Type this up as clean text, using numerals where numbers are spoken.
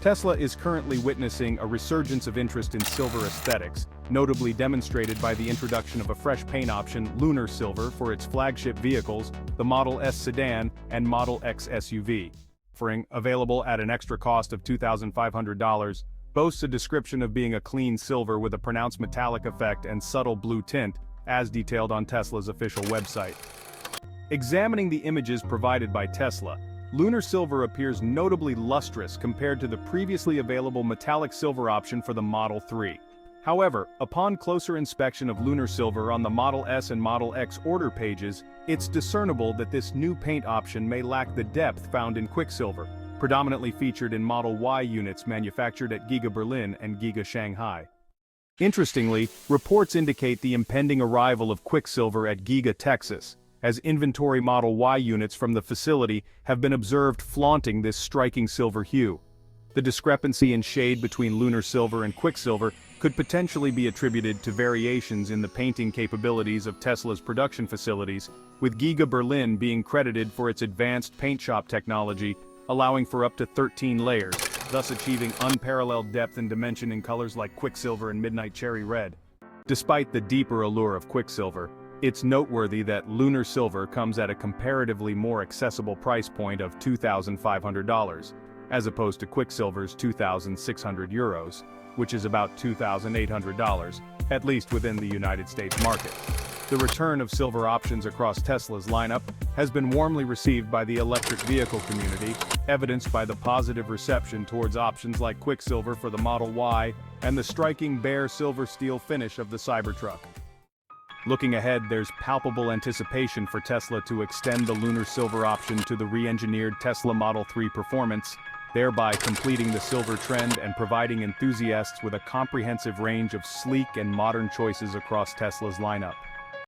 Tesla is currently witnessing a resurgence of interest in silver aesthetics, notably demonstrated by the introduction of a fresh paint option, Lunar Silver, for its flagship vehicles, the Model S sedan and Model X SUV. Offering, available at an extra cost of $2,500, boasts a description of being a clean silver with a pronounced metallic effect and subtle blue tint, as detailed on Tesla's official website. Examining the images provided by Tesla, Lunar Silver appears notably lustrous compared to the previously available metallic silver option for the Model 3. However, upon closer inspection of Lunar Silver on the Model S and Model X order pages, it's discernible that this new paint option may lack the depth found in Quicksilver, predominantly featured in Model Y units manufactured at Giga Berlin and Giga Shanghai. Interestingly, reports indicate the impending arrival of Quicksilver at Giga Texas, as inventory Model Y units from the facility have been observed flaunting this striking silver hue. The discrepancy in shade between Lunar Silver and Quicksilver could potentially be attributed to variations in the painting capabilities of Tesla's production facilities, with Giga Berlin being credited for its advanced paint shop technology, allowing for up to 13 layers, thus achieving unparalleled depth and dimension in colors like Quicksilver and Midnight Cherry Red. Despite the deeper allure of Quicksilver, it's noteworthy that Lunar Silver comes at a comparatively more accessible price point of $2,500, as opposed to Quicksilver's €2,600, which is about $2,800, at least within the United States market. The return of silver options across Tesla's lineup has been warmly received by the electric vehicle community, evidenced by the positive reception towards options like Quicksilver for the Model Y and the striking bare silver steel finish of the Cybertruck. Looking ahead, there's palpable anticipation for Tesla to extend the Lunar Silver option to the re-engineered Tesla Model 3 performance, thereby completing the silver trend and providing enthusiasts with a comprehensive range of sleek and modern choices across Tesla's lineup.